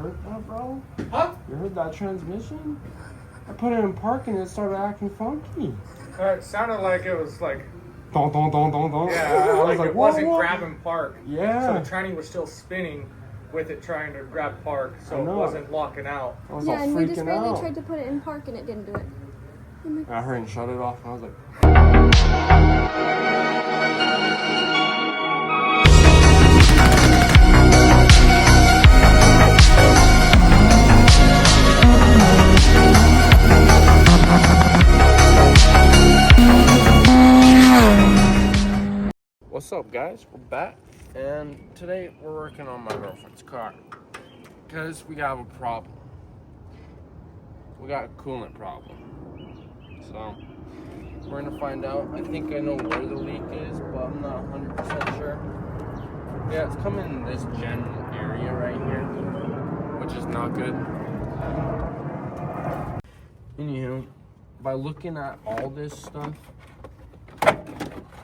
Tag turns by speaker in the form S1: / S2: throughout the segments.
S1: heard that, bro?
S2: Huh?
S1: You heard that transmission? I put it in park and it started acting funky.
S2: It sounded like it was like...
S1: Don, don, don, don, don.
S2: Yeah,
S1: I was
S2: like it
S1: whoa,
S2: wasn't
S1: whoa.
S2: grabbing park.
S1: Yeah.
S2: So the tranny was still spinning with it trying to grab park, so it wasn't locking out.
S1: I was
S3: yeah,
S1: all
S3: and we just
S1: freaking
S3: randomly
S1: out.
S3: tried to put it in park and it didn't do it.
S1: I heard and shut it off and I was like... What's up, guys? We're back, and today we're working on my girlfriend's car because we have a problem. We got a coolant problem, so we're gonna find out. I think I know where the leak is, but I'm not 100% sure. Yeah, it's coming in this general area right here, which is not good. Anywho, by looking at all this stuff,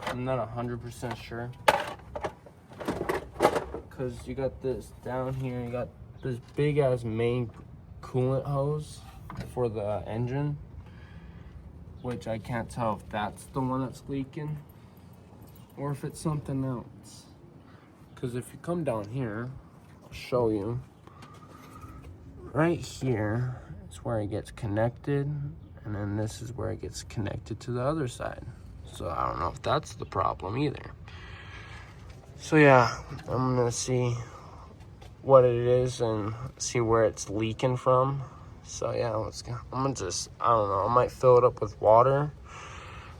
S1: I'm not 100% sure, because you got this down here, you got this big ass main coolant hose for the engine, which I can't tell if that's the one that's leaking or if it's something else. Because if you come down here, I'll show you. Right here is where it gets connected, and then this is where it gets connected to the other side. So I don't know if that's the problem either. So yeah, I'm gonna see what it is and see where it's leaking from. So yeah, I'm gonna just, I don't know, I might fill it up with water,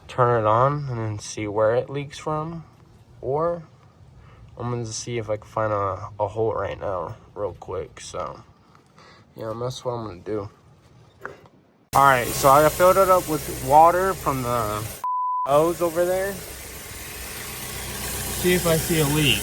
S1: turn it on, and then see where it leaks from. Or I'm gonna see if I can find a hole right now real quick. So yeah, that's what I'm gonna do. All right, so I filled it up with water from the hose over there. See if I see a leak.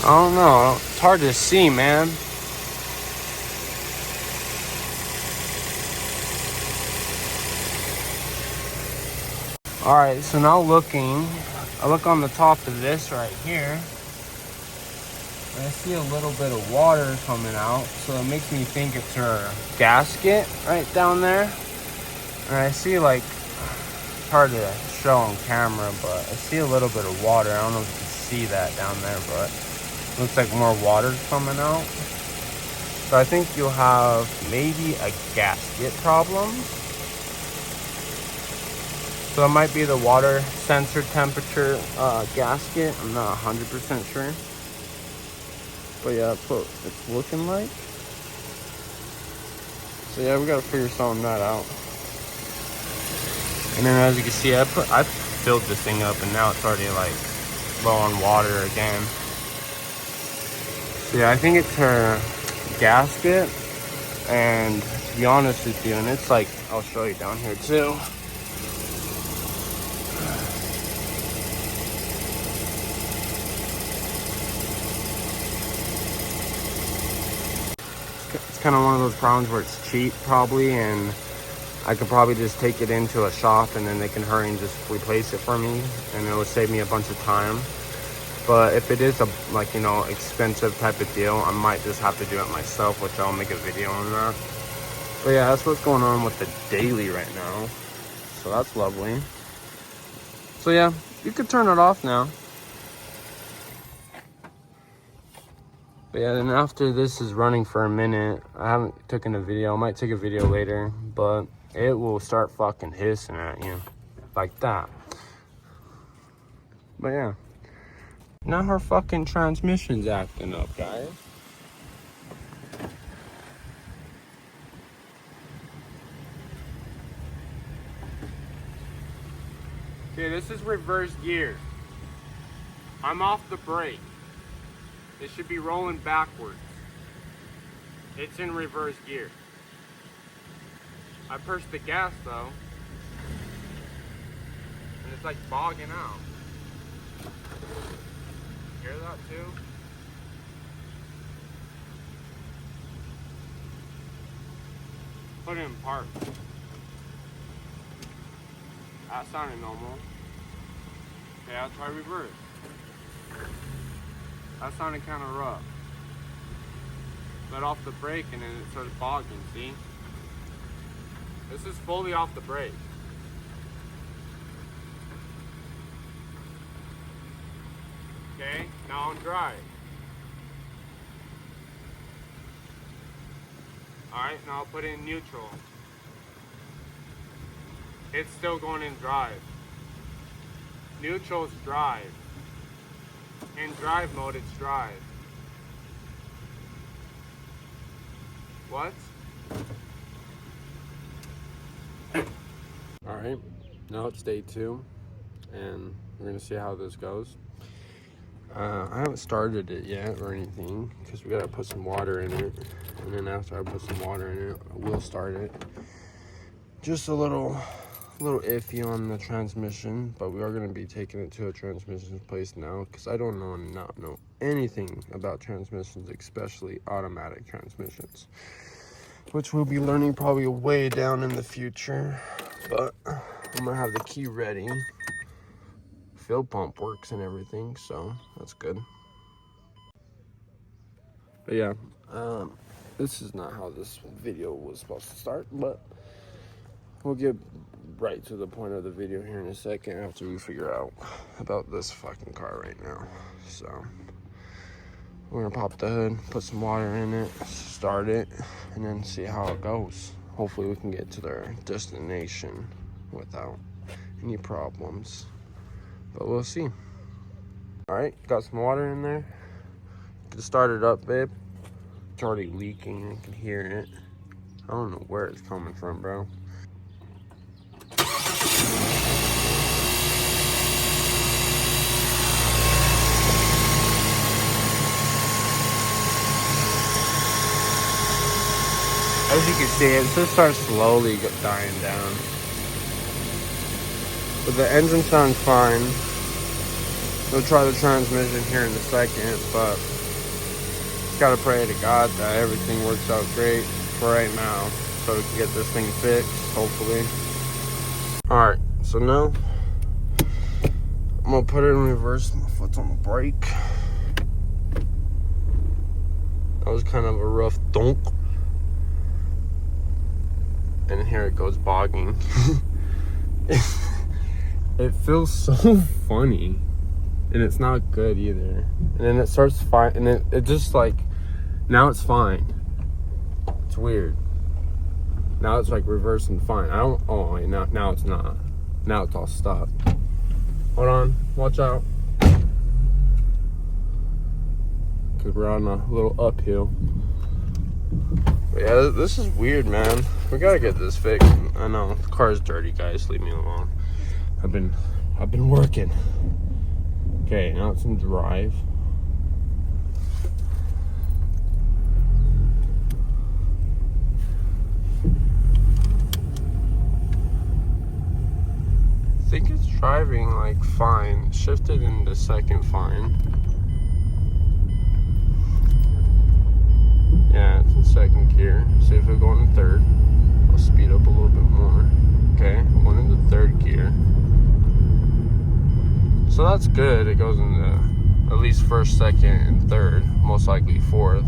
S1: I don't know, it's hard to see, man. All right, so now I look on the top of this right here, and I see a little bit of water coming out, so it makes me think it's her gasket right down there. And I see, like, it's hard to show on camera, but I see a little bit of water. I don't know if you can see that down there, but it looks like more water coming out. So I think you'll have maybe a gasket problem. So it might be the water sensor temperature gasket. I'm not 100% sure. But yeah, that's what it's looking like. So yeah, we gotta figure some of that out. And then as you can see, I filled this thing up and now it's already like low on water again. So yeah, I think it's her gasket. And to be honest with you, and it's like, I'll show you down here too. It's kind of one of those problems where it's cheap probably, and I could probably just take it into a shop and then they can hurry and just replace it for me, and it will save me a bunch of time. But if it is a, like, you know, expensive type of deal, I might just have to do it myself, which I'll make a video on that. But yeah, that's what's going on with the daily right now. So that's lovely. So yeah, you could turn it off now. But yeah, then after this is running for a minute, I haven't taken a video. I might take a video later, but it will start fucking hissing at you like that. But yeah, now her fucking transmission's acting up, guys. Okay, this is reverse gear. I'm off the brake. It should be rolling backwards. It's in reverse gear. I pushed the gas though, and it's like bogging out. Hear that too? put it in park. That sounded normal. Okay, I'll try reverse. That sounded kind of rough. Let off the brake and then it started bogging, see? This is fully off the brake. Okay, now on dry. Alright, now I'll put it in neutral. It's still going in drive. Neutral's drive. In drive mode, it's drive. What? Alright, now it's day 2, and we're gonna see how this goes. I haven't started it yet or anything, because we gotta put some water in it, and then after I put some water in it, I will start it. Just a little iffy on the transmission, but we are going to be taking it to a transmission place now, because I don't know anything about transmissions, especially automatic transmissions, which we'll be learning probably way down in the future. But I'm gonna have the key ready. Fuel pump works and everything, so that's good. But yeah, this is not how this video was supposed to start, but we'll get right to the point of the video here in a second after we figure out about this fucking car right now. So we're gonna pop the hood, put some water in it, start it, and then see how it goes. Hopefully we can get to their destination without any problems, but we'll see. All right, got some water in there. Can start it up, babe. It's already leaking, you can hear it. I don't know where it's coming from, bro. As you can see, it just starts slowly dying down. But the engine sounds fine. We'll try the transmission here in a second, but just gotta pray to God that everything works out great for right now, so we can get this thing fixed, hopefully. Alright, so now I'm gonna put it in reverse. My foot's on the brake. That was kind of a rough donk. And here it goes bogging. It feels so funny, and it's not good either. And then it starts fine, and it just like, now it's fine. It's weird. Now it's like reversing fine. Oh wait, now it's not. Now it's all stopped. Hold on, watch out. Cause we're on a little uphill. But yeah, this is weird, man. We gotta get this fixed. I know the car's dirty, guys. Leave me alone. I've been working. Okay, now it's in drive. I think it's driving like fine. Shifted into second fine. Yeah, it's in second gear. See if it'll go into third. I'll speed up a little bit more. Okay, went into third gear. So that's good. It goes into at least first, second, and third. Most likely fourth.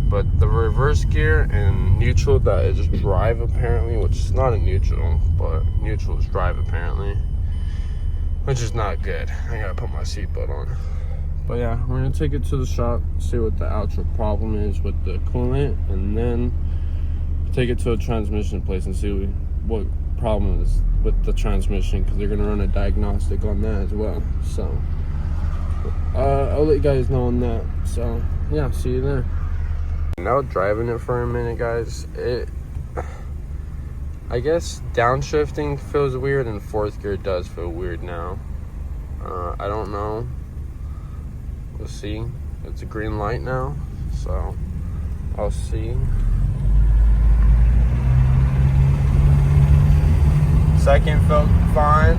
S1: But the reverse gear and neutral, that is drive apparently, which is not a neutral, but neutral is drive apparently, which is not good. I gotta put my seatbelt on. But yeah, we're gonna take it to the shop, see what the actual problem is with the coolant, and then take it to a transmission place and see what problem is with the transmission, because they're gonna run a diagnostic on that as well. So I'll let you guys know on that. So yeah, see you there. Now driving it for a minute, guys, I guess downshifting feels weird and fourth gear does feel weird now. I don't know. We'll see. It's a green light now, so I'll see. Second felt fine.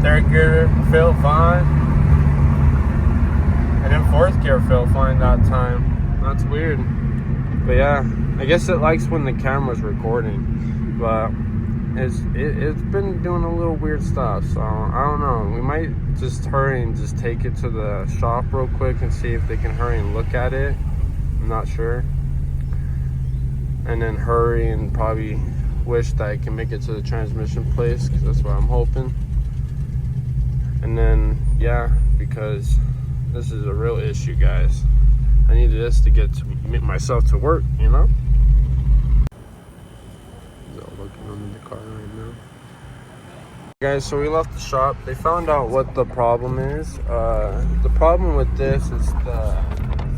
S1: Third gear felt fine. And then fourth gear felt fine that time. That's weird. But yeah, I guess it likes when the camera's recording. But it's been doing a little weird stuff. So I don't know. We might just hurry and just take it to the shop real quick and see if they can hurry and look at it. I'm not sure. And then hurry and probably wish that I can make it to the transmission place, because that's what I'm hoping. And then yeah, because this is a real issue, guys. I need this to get myself to work, you know. He's all looking under the car right now. Guys, so we left the shop. They found out what the problem is. The problem with this is the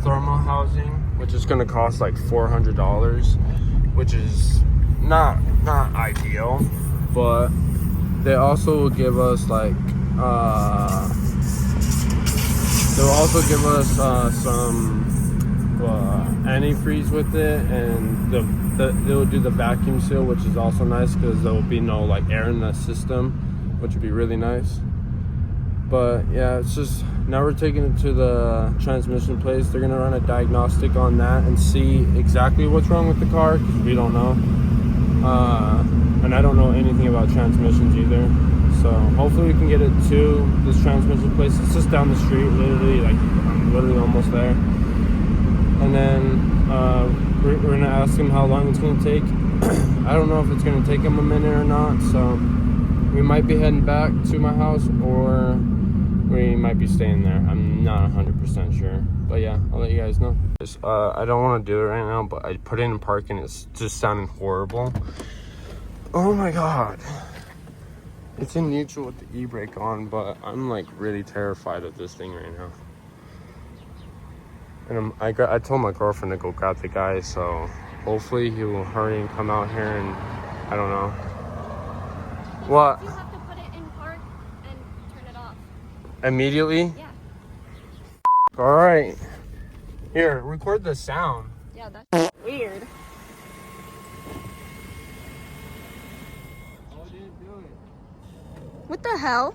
S1: thermal housing, which is going to cost like $400, which is not ideal. But they also will give us like they'll also give us some antifreeze with it, and they'll do the vacuum seal, which is also nice because there will be no like air in the system, which would be really nice. But yeah, it's just now we're taking it to the transmission place. They're gonna run a diagnostic on that and see exactly what's wrong with the car, because we don't know. And I don't know anything about transmissions either. So hopefully we can get it to this transmission place. It's just down the street, literally, like I'm literally almost there. And then we're gonna ask him how long it's gonna take. I don't know if it's gonna take him a minute or not. So we might be heading back to my house, or we might be staying there. I'm not 100% sure. But yeah, I'll let you guys know. I don't want to do it right now, but I put it in parking. It's just sounding horrible. Oh my god. It's in neutral with the e-brake on, but I'm like really terrified of this thing right now. And I told my girlfriend to go grab the guy, so hopefully he will hurry and come out here, and I don't know. What?
S3: You have to put it in park and turn it off.
S1: Immediately?
S3: Yeah.
S1: All right. Here, record the sound.
S3: Yeah, that's weird.
S1: Oh, it didn't do it.
S3: What the hell?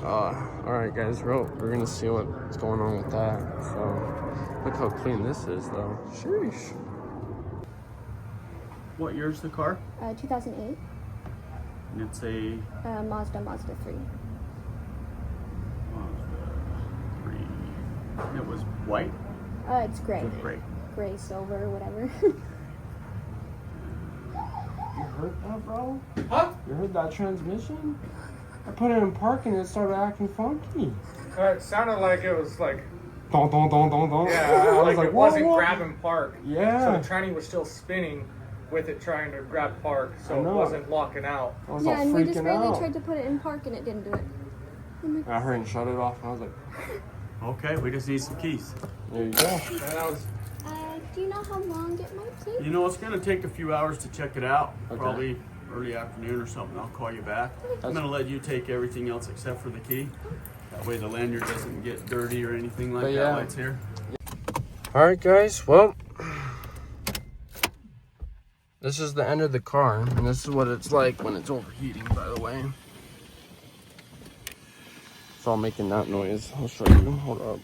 S1: All right, guys, we're gonna see what's going on with that. So, look how clean this is, though. Sheesh.
S4: What year's the car?
S3: 2008.
S4: And it's a
S3: Mazda 3.
S4: Mazda 3. And it was white?
S3: It's gray.
S4: Gray.
S3: Gray, silver, whatever.
S1: You heard that, bro?
S2: Huh?
S1: You heard that transmission? I put it in park and it started acting funky.
S2: It sounded like it was like,
S1: Don, don, don, don, don.
S2: yeah,
S1: I was
S2: like it
S1: whoa,
S2: wasn't
S1: whoa.
S2: grabbing park.
S1: Yeah.
S2: So the tranny was still spinning with it trying to grab park, so
S1: I
S2: it
S1: know.
S2: wasn't locking out.
S1: I was
S3: Yeah,
S1: all
S3: and we just
S1: freaking
S3: barely
S1: out.
S3: tried to put it in park and it didn't do it.
S1: I heard him shut it off and I was like,
S4: Okay, we just need some keys.
S1: there you go.
S2: And that was,
S3: Do you know how long it might take?
S4: You know, it's going to take a few hours to check it out.
S1: Okay.
S4: Probably early afternoon or something. I'll call you back. I'm going to let you take everything else except for the key. That way the lanyard doesn't get dirty or anything like
S1: But
S4: that
S1: yeah.
S4: while it's here.
S1: All right, guys. Well, this is the end of the car, and this is what it's like when it's overheating, by the way. It's all making that noise. I'll show you. Hold up.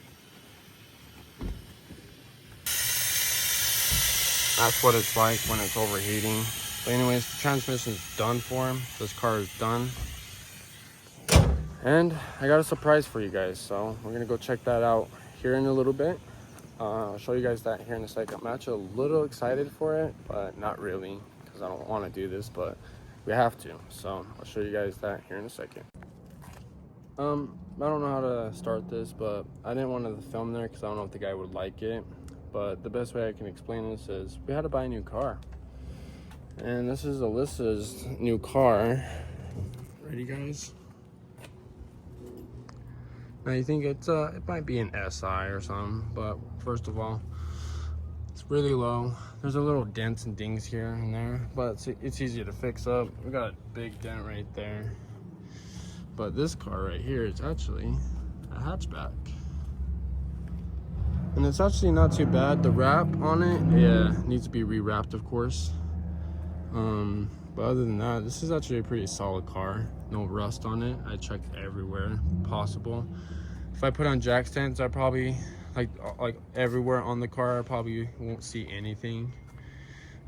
S1: That's what it's like when it's overheating. But anyways, the transmission's done for him. This car is done. And I got a surprise for you guys, so we're gonna go check that out here in a little bit. I'll show you guys that here in a second. I'm actually a little excited for it, but not really, because I don't want to do this, but we have to. So I'll show you guys that here in a second. I don't know how to start this, but I didn't want to film there because I don't know if the guy would like it. But the best way I can explain this is we had to buy a new car. And this is Alyssa's new car. Ready, guys? Now you think it might be an SI or something, but first of all, it's really low. There's a little dents and dings here and there, but it's easy to fix up. We got a big dent right there. But this car right here is actually a hatchback. And it's actually not too bad. The wrap on it, yeah, needs to be rewrapped, of course. But other than that, this is actually a pretty solid car. No rust on it. I checked everywhere possible. If I put on jack stands, I'd probably like everywhere on the car. I probably won't see anything,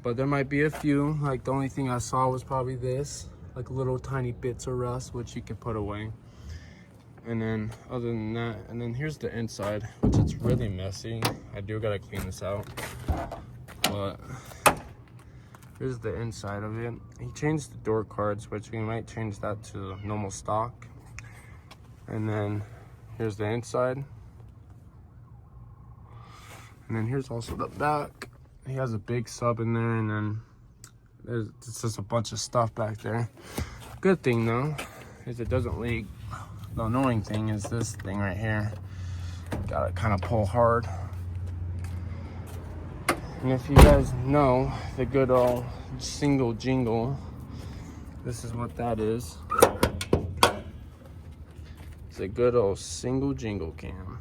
S1: but there might be a few. Like the only thing I saw was probably this, like little tiny bits of rust, which you could put away. And then other than that, and then here's the inside, which it's really messy. I do gotta clean this out, but here's the inside of it. He changed the door cards, which we might change that to normal stock. And then here's the inside. And then here's also the back. He has a big sub in there, and then there's just a bunch of stuff back there. Good thing though is it doesn't leak. The annoying thing is this thing right here. Gotta kind of pull hard. And if you guys know the good old single jingle, this is what that is. It's a good old single jingle cam.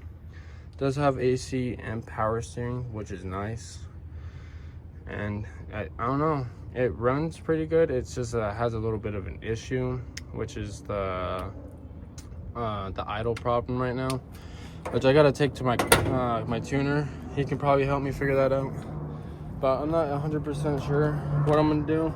S1: It does have AC and power steering, which is nice. And I don't know, it runs pretty good. It's just has a little bit of an issue, which is the idle problem right now, which I gotta take to my my tuner. He can probably help me figure that out, but I'm not 100% sure what I'm gonna do.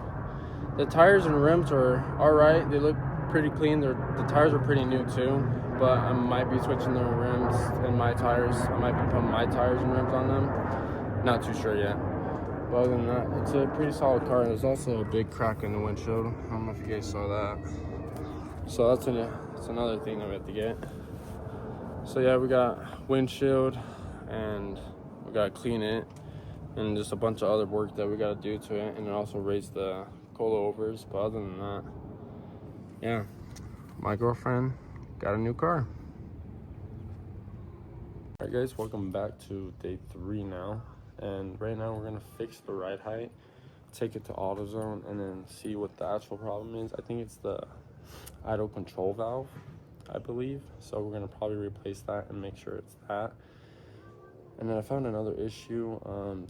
S1: The tires and rims are all right. They look pretty clean. The tires are pretty new too, but I might be switching the rims and my tires. I might be putting my tires and rims on them. Not too sure yet. But other than that, it's a pretty solid car. There's also a big crack in the windshield. I don't know if you guys saw that. So that's another thing that we have to get. So yeah, we got windshield, and we gotta clean it, and just a bunch of other work that we gotta do to it, and then also raise the coilovers. But other than that, yeah, my girlfriend got a new car. All right guys, welcome back to day 3 now, and right now we're gonna fix the ride height, take it to AutoZone, and then see what the actual problem is. I think it's the idle control valve, I believe. So we're gonna probably replace that and make sure it's that. And then I found another issue.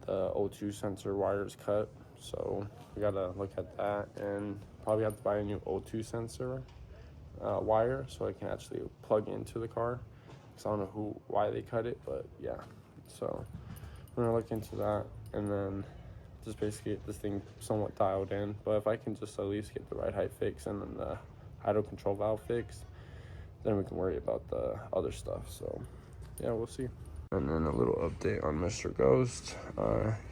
S1: The O2 sensor wire is cut, so we gotta look at that, and probably have to buy a new O2 sensor wire so I can actually plug into the car. Cause I don't know why they cut it, but yeah. So we're gonna look into that, and then just basically get this thing somewhat dialed in. But if I can just at least get the ride height fixed and then the idle control valve fixed, then we can worry about the other stuff. So yeah, we'll see. And then a little update on Mr. Ghost.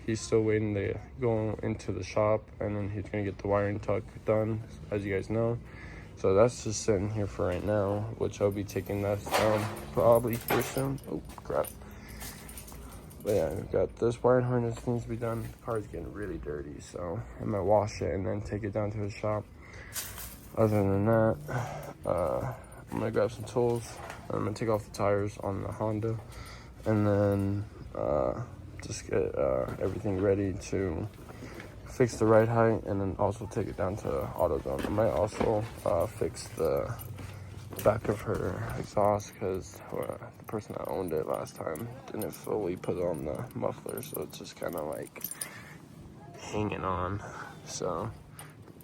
S1: He's still waiting to go into the shop, and then he's gonna get the wiring tuck done, as you guys know. So that's just sitting here for right now, which I'll be taking that down probably here soon. Oh crap. But yeah, we've got this wiring harness needs to be done. The car's getting really dirty, so I might wash it and then take it down to the shop. Other than that, I'm gonna grab some tools. I'm gonna take off the tires on the Honda, and then just get everything ready to fix the ride height, and then also take it down to AutoZone. I might also fix the back of her exhaust, because the person that owned it last time didn't fully put on the muffler, so it's just kind of like hanging on. So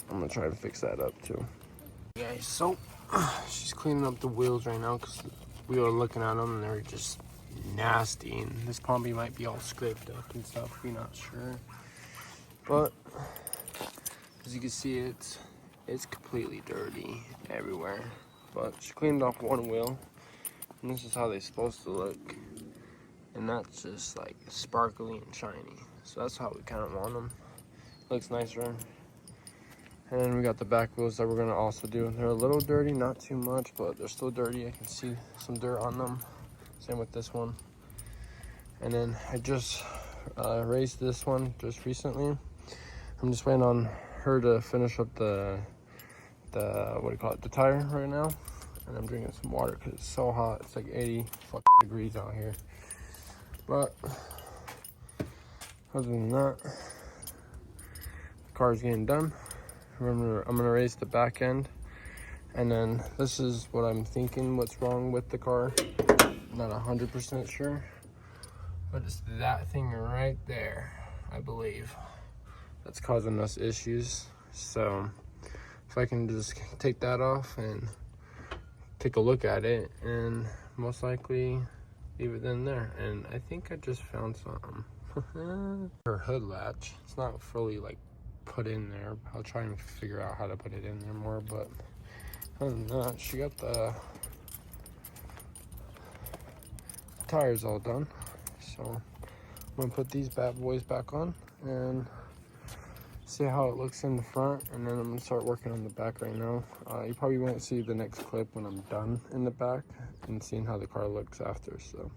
S1: I'm gonna try and fix that up too. Guys, so she's cleaning up the wheels right now, because we were looking at them and they were just nasty, and this probably might be all scraped up and stuff, we're not sure. But as you can see, it's completely dirty everywhere. But she cleaned off one wheel, and this is how they're supposed to look, and that's just like sparkly and shiny. So that's how we kind of want them. Looks nicer. And then we got the back wheels that we're gonna also do. They're a little dirty, not too much, but they're still dirty. I can see some dirt on them. Same with this one. And then I just raised this one just recently. I'm just waiting on her to finish up the what do you call it, the tire right now. And I'm drinking some water because it's so hot. It's like 80 degrees out here. But other than that, the car's getting done. I'm gonna raise the back end, and then this is what I'm thinking what's wrong with the car. Not 100% sure, but it's that thing right there, I believe, that's causing us issues. So if I can just take that off and take a look at it, and most likely leave it in there. And I think I just found some. Her hood latch. It's not fully like put in there. I'll try and figure out how to put it in there more, but other than that, she got the tires all done. So I'm gonna put these bad boys back on and see how it looks in the front, and then I'm gonna start working on the back right now. You probably won't see the next clip when I'm done in the back and seeing how the car looks after. So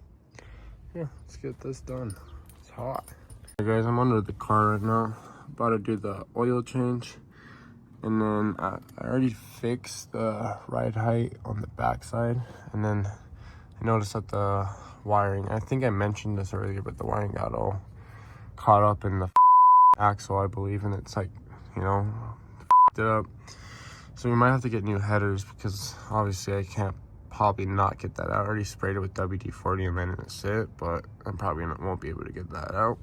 S1: yeah, let's get this done. It's hot. Hey guys, I'm under the car right now, about to do the oil change, and then I already fixed the ride height on the back side, and then I noticed that the wiring, I think I mentioned this earlier, but the wiring got all caught up in the axle, I believe, and it's like, you know, it up. So we might have to get new headers, because obviously I can't probably not get that out. I already sprayed it with WD-40 and letting it sit, but I'm probably won't be able to get that out.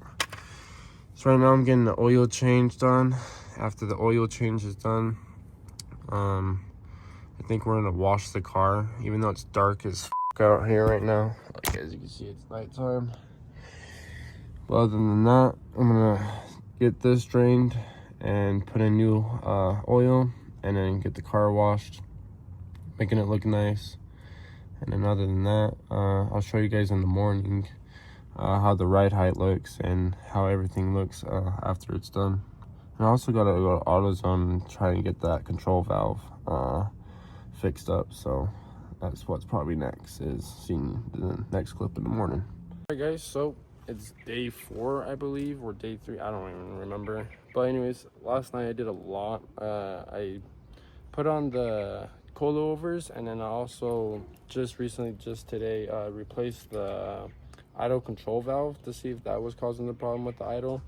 S1: So right now I'm getting the oil change done. After the oil change is done, I think we're gonna wash the car, even though it's dark as out here right now. Like, as you can see, it's nighttime. But other than that, I'm gonna get this drained and put in new oil, and then get the car washed, making it look nice. And then other than that, I'll show you guys in the morning how the ride height looks and how everything looks after it's done. And I also gotta go to AutoZone and try and get that control valve fixed up. So that's what's probably next, is seeing the next clip in the morning. Alright guys, so it's day 4, I believe, or day 3, I don't even remember. But anyways, last night I did a lot. I put on the coilovers, and then I also just recently, just today, replaced the idle control valve to see if that was causing the problem with the idle.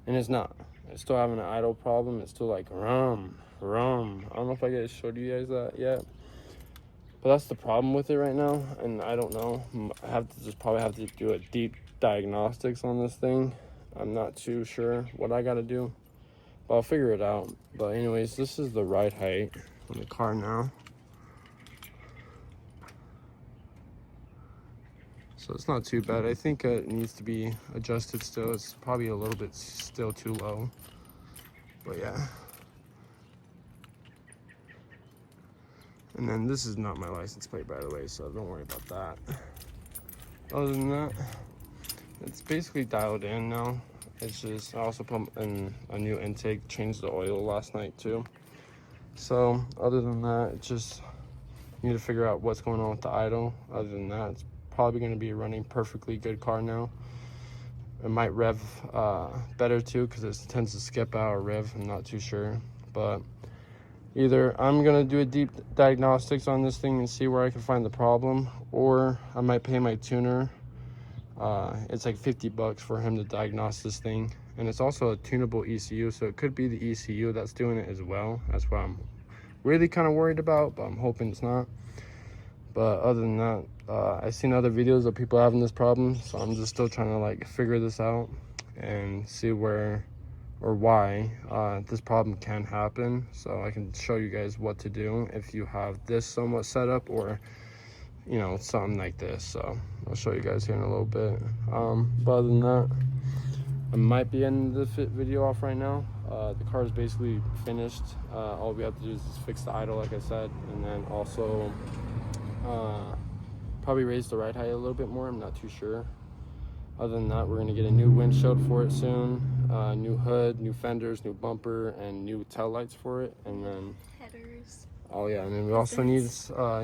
S1: And it's not. It's still having an idle problem. It's still like rum. I don't know if I showed you guys that yet. But that's the problem with it right now, and I don't know. I have to just probably have to do a deep diagnostics on this thing. I'm not too sure what I gotta do, but I'll figure it out. But anyways, this is the ride height on the car now. So it's not too bad. I think it needs to be adjusted still. It's probably a little bit still too low, but yeah. And then this is not my license plate, by the way, so don't worry about that. Other than that, it's basically dialed in now. It's just, I also put in a new intake, changed the oil last night too. So other than that, it's just need to figure out what's going on with the idle. Other than that, it's probably going to be a running perfectly good car now. It might rev better too, because it tends to skip out or rev. I'm not too sure, but either I'm gonna do a deep diagnostics on this thing and see where I can find the problem, or I might pay my tuner. It's like $50 for him to diagnose this thing, and it's also a tunable ECU, so it could be the ECU that's doing it as well. That's what I'm really kind of worried about, but I'm hoping it's not. But other than that, I've seen other videos of people having this problem, so I'm just still trying to like figure this out and see where or why this problem can happen, so I can show you guys what to do if you have this somewhat set up, or you know, something like this. So I'll show you guys here in a little bit. But other than that, I might be ending the video off right now. The car is basically finished. All we have to do is just fix the idle, like I said, and then also probably raise the ride height a little bit more. I'm not too sure. Other than that, we're gonna get a new windshield for it soon, new hood, new fenders, new bumper, and new tail lights for it, and then
S3: Headers.
S1: oh yeah, and then we also need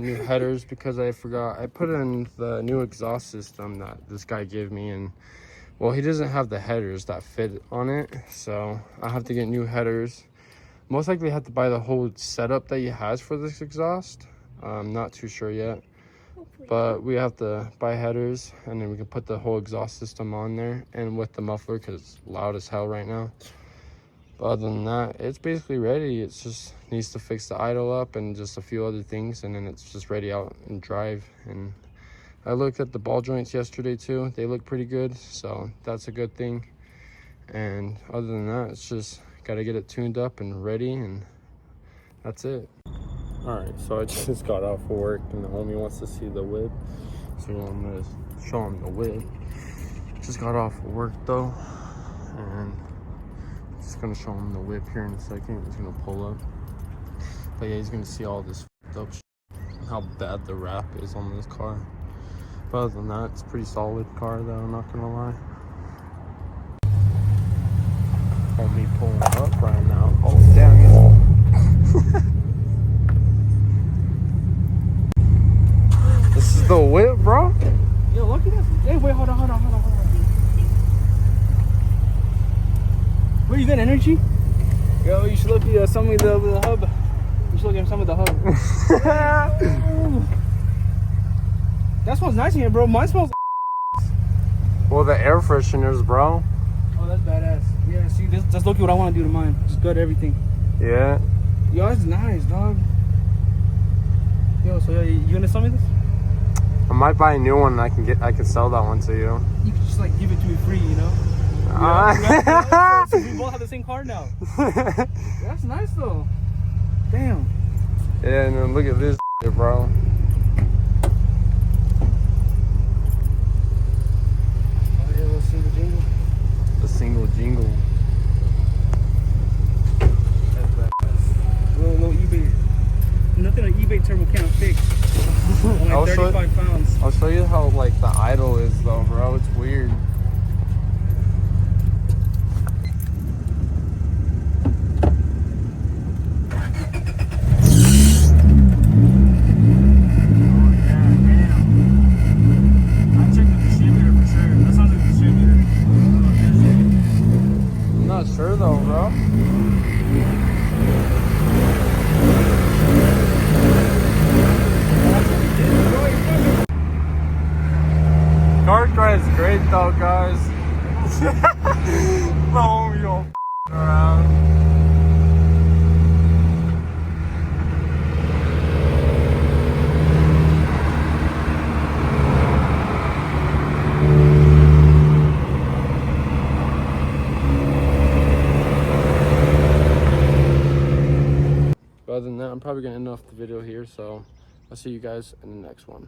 S1: new headers, because I forgot, I put in the new exhaust system that this guy gave me, and well, he doesn't have the headers that fit on it, so I have to get new headers. Most likely have to buy the whole setup that he has for this exhaust. I'm not too sure yet, but we have to buy headers, and then we can put the whole exhaust system on there, and with the muffler, because it's loud as hell right now. But other than that, it's basically ready. It's just needs to fix the idle up and just a few other things, and then it's just ready out and drive. And I looked at the ball joints yesterday too. They look pretty good, so that's a good thing. And other than that, it's just got to get it tuned up and ready, and that's it. All right, so I just got off of work, and the homie wants to see the whip. So I'm gonna show him the whip. Just got off of work though, and just gonna show him the whip here in a second. He's gonna pull up. But yeah, he's gonna see all this up shit, how bad the wrap is on this car. But other than that, it's a pretty solid car though, I'm not gonna lie. Me pulling up right now. Oh damn it. This is the whip, bro.
S5: Yo, look at this. Hey, wait, hold on. Where you got energy? Yo, you should look at some of the hub. You should look at some of the hub. That smells nice in here, bro. Mine smells.
S1: Well, the air fresheners, bro.
S5: Oh, that's badass. Yeah, see, that's look what I want to do to mine. Just gut everything.
S1: Yeah.
S5: Yo, that's nice, dog. Yo, so you gonna sell me this?
S1: I might buy a new one and I can sell that one to you.
S5: You can just like give it to me free, you know? So we both have the same car now. That's nice though. Damn.
S1: Yeah, and then look at this shit, bro.
S5: Oh yeah, little single jingle.
S1: The single jingle.
S5: That's badass. Little eBay. Nothing an eBay turbo can't fix. Only 35 pounds.
S1: I'll show you how like the idle is though, bro. It's weird. I'm not sure though, bro. Car drive's great though, guys. My homie all around. But other than that, I'm probably gonna end off the video here, so I'll see you guys in the next one.